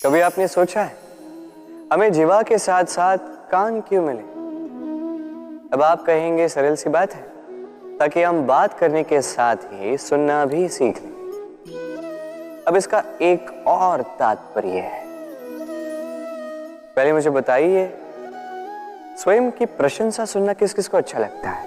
कभी आपने सोचा है हमें जीवा के साथ साथ कान क्यों मिले? अब आप कहेंगे सरल सी बात है, ताकि हम बात करने के साथ ही सुनना भी सीख लें। अब इसका एक और तात्पर्य है। पहले मुझे बताइए, स्वयं की प्रशंसा सुनना किस किस को अच्छा लगता है?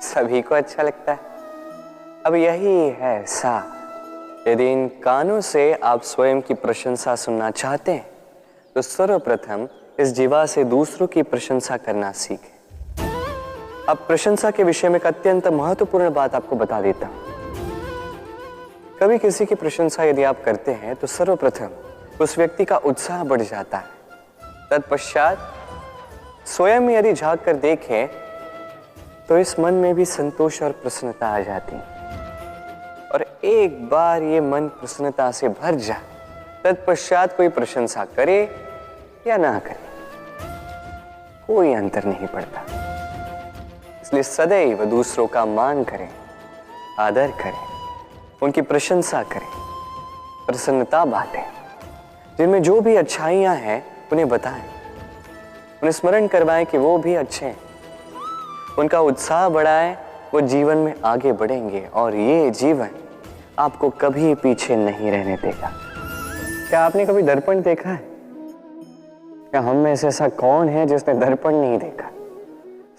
सभी को अच्छा लगता है। अब यही है सार। यदि इन कानों से आप स्वयं की प्रशंसा सुनना चाहते हैं तो सर्वप्रथम इस जीवा से दूसरों की प्रशंसा करना सीखें। अब प्रशंसा के विषय में एक अत्यंत महत्वपूर्ण बात आपको बता देता हूं। कभी किसी की प्रशंसा यदि आप करते हैं तो सर्वप्रथम उस व्यक्ति का उत्साह बढ़ जाता है। तत्पश्चात स्वयं यदि झांक कर देखें तो इस मन में भी संतोष और प्रसन्नता आ जाती है। और एक बार ये मन प्रसन्नता से भर जाए, तत्पश्चात कोई प्रशंसा करे या ना करे, कोई अंतर नहीं पड़ता। इसलिए सदैव दूसरों का मान करें, आदर करें, उनकी प्रशंसा करें, प्रसन्नता बांटें। जिनमें जो भी अच्छाइयां हैं उन्हें बताएं, उन्हें स्मरण करवाएं कि वो भी अच्छे हैं। उनका उत्साह बढ़ाएं, वो जीवन में आगे बढ़ेंगे और ये जीवन आपको कभी पीछे नहीं रहने देगा। क्या आपने कभी दर्पण देखा है? क्या हम में से ऐसा कौन है जिसने दर्पण नहीं देखा?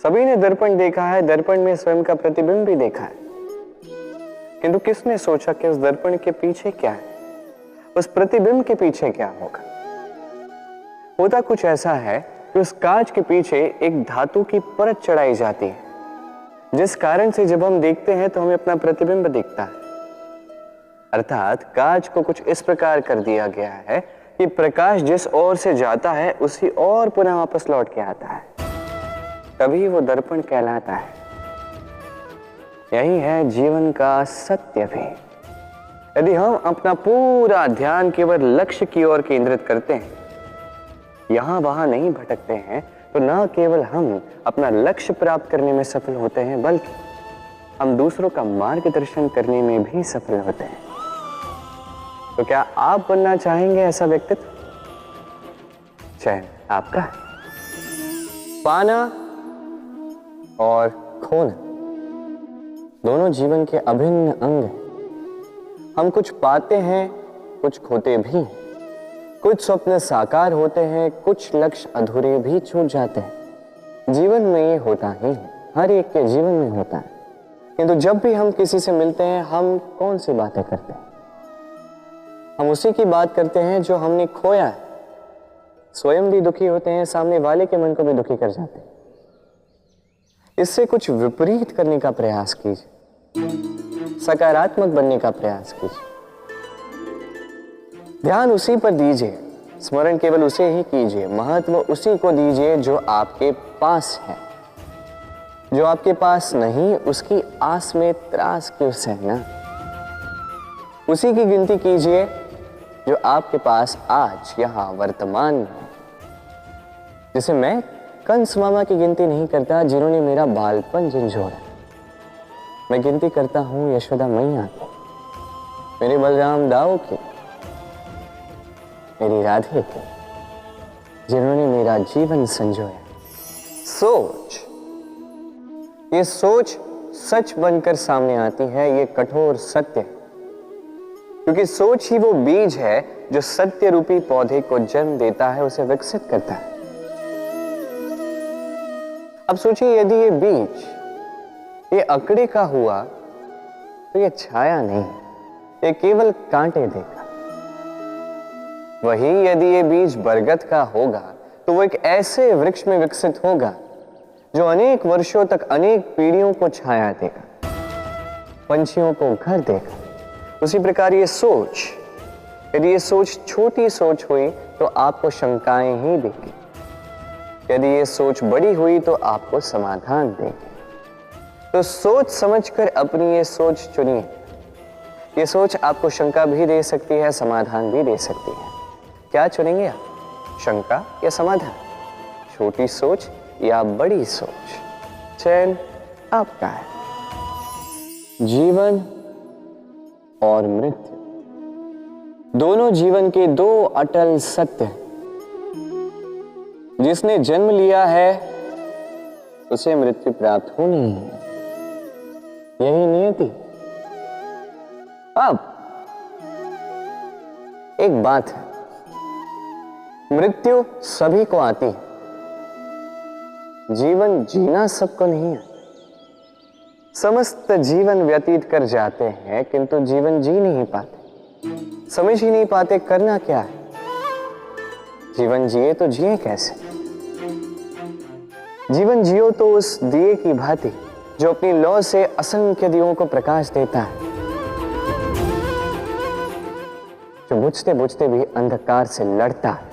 सभी ने दर्पण देखा है, दर्पण में स्वयं का प्रतिबिंब भी देखा है। किंतु किसने सोचा कि उस दर्पण के पीछे क्या है, उस प्रतिबिंब के पीछे क्या होगा? होता कुछ ऐसा है कि उस कांच के पीछे एक धातु की परत चढ़ाई जाती है, जिस कारण से जब हम देखते हैं तो हमें अपना प्रतिबिंब दिखता है। अर्थात कांच को कुछ इस प्रकार कर दिया गया है कि प्रकाश जिस ओर से जाता है उसी ओर पुनः वापस लौट के आता है। तभी वो दर्पण कहलाता है। यही है जीवन का सत्य भी। यदि हम अपना पूरा ध्यान केवल लक्ष्य की ओर केंद्रित करते हैं, यहां वहां नहीं भटकते हैं, तो न केवल हम अपना लक्ष्य प्राप्त करने में सफल होते हैं, बल्कि हम दूसरों का मार्गदर्शन करने में भी सफल होते हैं। तो क्या आप बनना चाहेंगे ऐसा व्यक्तित्व? चयन आपका है। पाना और खोना दोनों जीवन के अभिन्न अंग हैं। हम कुछ पाते हैं, कुछ खोते भी हैं। कुछ स्वप्न साकार होते हैं, कुछ लक्ष्य अधूरे भी छूट जाते हैं। जीवन में ये होता ही है, हर एक के जीवन में होता है। किंतु जब भी हम किसी से मिलते हैं, हम कौन सी बातें करते हैं? हम उसी की बात करते हैं जो हमने खोया है। स्वयं भी दुखी होते हैं, सामने वाले के मन को भी दुखी कर जाते हैं। इससे कुछ विपरीत करने का प्रयास कीजिए, सकारात्मक बनने का प्रयास कीजिए। ध्यान उसी पर दीजिए, स्मरण केवल उसे ही कीजिए, महत्व उसी को दीजिए जो आपके पास है। जो आपके पास नहीं, उसकी आस में त्रास क्यों सहना? उसी की गिनती कीजिए जो आपके पास आज यहां वर्तमान में है। जैसे मैं कंस मामा की गिनती नहीं करता जिन्होंने मेरा बालपन झंझोड़ा। मैं गिनती करता हूं यशोदा मैया की, मेरे बलराम दाऊ की, मेरी राधे की, जिन्होंने मेरा जीवन संजोया। सोच, ये सोच सच बनकर सामने आती है, ये कठोर सत्य है। क्योंकि सोच ही वो बीज है जो सत्य रूपी पौधे को जन्म देता है, उसे विकसित करता है। अब सोचिए, यदि ये बीज ये अकड़े का हुआ तो ये छाया नहीं, ये केवल कांटे देगा। वही यदि ये बीज बरगद का होगा तो वो एक ऐसे वृक्ष में विकसित होगा जो अनेक वर्षों तक अनेक पीढ़ियों को छाया देगा, पंछियों को घर देगा। उसी प्रकार ये सोच, यदि ये सोच छोटी सोच हुई तो आपको शंकाएं ही देगी। यदि ये सोच बड़ी हुई तो आपको समाधान देगी। तो सोच समझकर अपनी ये सोच चुनिए। ये सोच आपको शंका भी दे सकती है, समाधान भी दे सकती है। क्या चुनेंगे आप, शंका या समाधान? छोटी सोच या बड़ी सोच? चयन आपका है। जीवन और मृत्यु दोनों जीवन के दो अटल सत्य हैं। जिसने जन्म लिया है उसे मृत्यु प्राप्त होनी है, यही नियति। अब एक बात है, मृत्यु सभी को आती है, जीवन जीना सबको नहीं है। समस्त जीवन व्यतीत कर जाते हैं किंतु जीवन जी नहीं पाते, समझ ही नहीं पाते करना क्या है। जीवन जिए तो जिए कैसे? जीवन जियो तो उस दिए की भांति जो अपनी लौ से असंख्य दियों को प्रकाश देता है, जो बुझते बुझते भी अंधकार से लड़ता है।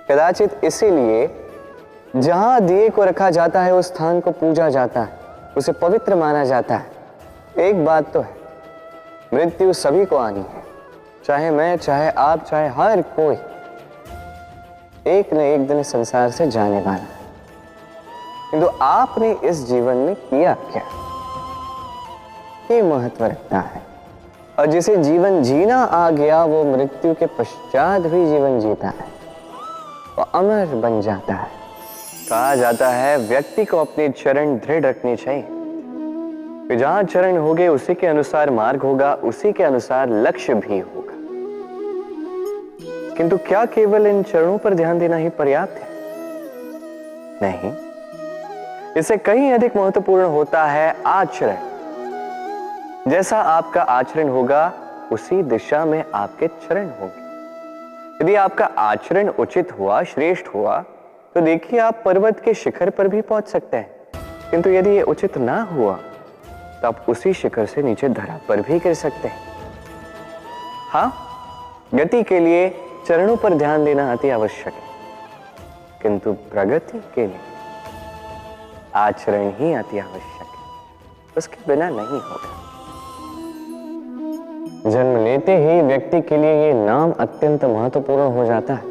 कदाचित इसीलिए जहां दिए को रखा जाता है उस स्थान को पूजा जाता है, उसे पवित्र माना जाता है। एक बात तो है, मृत्यु सभी को आनी है, चाहे मैं, चाहे आप, चाहे हर कोई एक न एक दिन संसार से जाने वाला है। किंतु आपने इस जीवन में किया क्या, ये महत्व रखता है। और जिसे जीवन जीना आ गया वो मृत्यु के पश्चात भी जीवन जीता है, वो अमर बन जाता है। कहा जाता है व्यक्ति को अपने चरण दृढ़ रखने चाहिए, कि जहां चरण होंगे उसी के अनुसार मार्ग होगा, उसी के अनुसार लक्ष्य भी होगा। किंतु क्या केवल इन चरणों पर ध्यान देना ही पर्याप्त है? नहीं, इससे कहीं अधिक महत्वपूर्ण होता है आचरण। जैसा आपका आचरण होगा उसी दिशा में आपके चरण होंगे। यदि आपका आचरण उचित हुआ, श्रेष्ठ हुआ, तो देखिए आप पर्वत के शिखर पर भी पहुंच सकते हैं। किंतु यदि ये उचित ना हुआ तो आप उसी शिखर से नीचे धरा पर भी गिर सकते हैं। हाँ, गति के लिए चरणों पर ध्यान देना अति आवश्यक है, किंतु प्रगति के लिए आचरण ही अति आवश्यक है, उसके बिना नहीं होगा। जन्म लेते ही व्यक्ति के लिए ये नाम अत्यंत महत्वपूर्ण हो जाता है।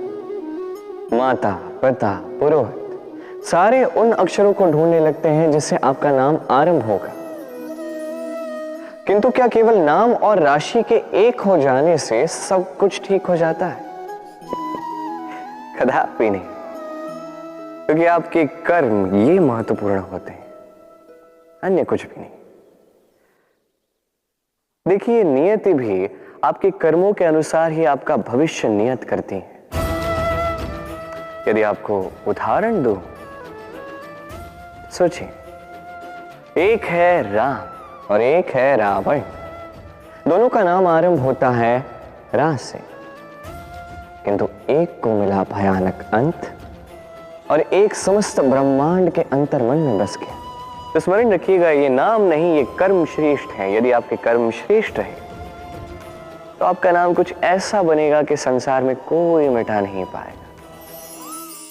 माता, पिता, पुरोहित सारे उन अक्षरों को ढूंढने लगते हैं जिससे आपका नाम आरंभ होगा। किंतु क्या केवल नाम और राशि के एक हो जाने से सब कुछ ठीक हो जाता है? कदापि नहीं, क्योंकि आपके कर्म ये महत्वपूर्ण होते हैं, अन्य कुछ भी नहीं। देखिए, नियति भी आपके कर्मों के अनुसार ही आपका भविष्य नियत करती है। यदि आपको उदाहरण दूं, सोचिए, एक है राम और एक है रावण। दोनों का नाम आरंभ होता है रा से, किंतु एक को मिला भयानक अंत और एक समस्त ब्रह्मांड के अंतर्मन में बस गया। तो स्मरण रखिएगा, ये नाम नहीं, ये कर्म श्रेष्ठ है। यदि आपके कर्म श्रेष्ठ रहे तो आपका नाम कुछ ऐसा बनेगा कि संसार में कोई मिटा नहीं पाएगा।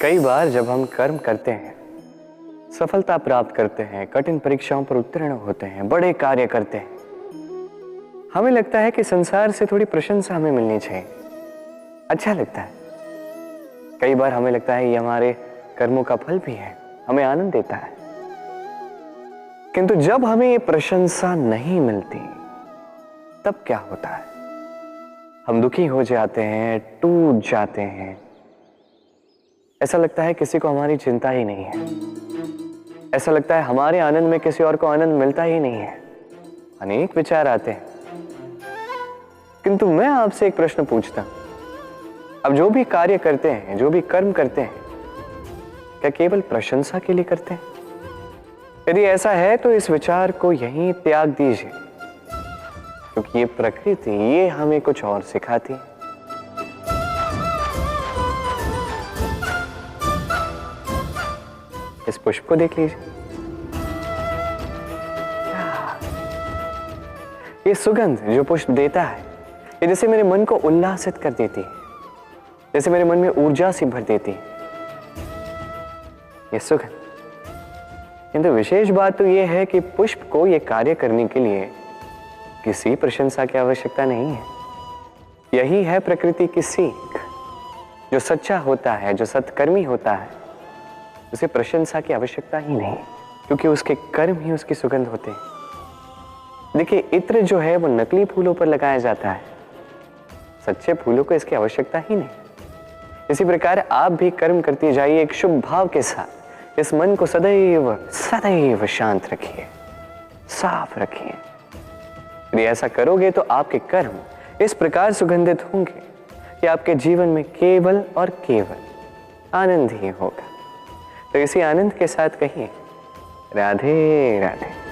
कई बार जब हम कर्म करते हैं, सफलता प्राप्त करते हैं, कठिन परीक्षाओं पर उत्तीर्ण होते हैं, बड़े कार्य करते हैं, हमें लगता है कि संसार से थोड़ी प्रशंसा हमें मिलनी चाहिए, अच्छा लगता है। कई बार हमें लगता है ये हमारे कर्मों का फल भी है, हमें आनंद देता है। किंतु जब हमें ये प्रशंसा नहीं मिलती तब क्या होता है? हम दुखी हो जाते हैं, टूट जाते हैं। ऐसा लगता है किसी को हमारी चिंता ही नहीं है, ऐसा लगता है हमारे आनंद में किसी और को आनंद मिलता ही नहीं है। अनेक विचार आते हैं। किंतु मैं आपसे एक प्रश्न पूछता हूं, अब जो भी कार्य करते हैं, जो भी कर्म करते हैं, क्या केवल प्रशंसा के लिए करते हैं? यदि ऐसा है तो इस विचार को यहीं त्याग दीजिए, क्योंकि ये प्रकृति ये हमें कुछ और सिखाती है। इस पुष्प को देख लीजिए, ये सुगंध जो पुष्प देता है, ये जैसे मेरे मन को उल्लासित कर देती है, जैसे मेरे मन में ऊर्जा सी भर देती है ये सुगंध। किंतु विशेष बात तो यह है कि पुष्प को यह कार्य करने के लिए किसी प्रशंसा की आवश्यकता नहीं है। यही है प्रकृति की सीख। जो सच्चा होता है, जो सत्कर्मी होता है, उसे प्रशंसा की आवश्यकता ही नहीं, क्योंकि उसके कर्म ही उसकी सुगंध होते हैं। देखिए, इत्र जो है वो नकली फूलों पर लगाया जाता है, सच्चे फूलों को इसकी आवश्यकता ही नहीं। इसी प्रकार आप भी कर्म करती जाइए एक शुभ भाव के साथ। इस मन को सदैव सदैव शांत रखिए, साफ रखिए। यदि ऐसा करोगे तो आपके कर्म इस प्रकार सुगंधित होंगे कि आपके जीवन में केवल और केवल आनंद ही होगा। तो इसी आनंद के साथ कहिए राधे राधे।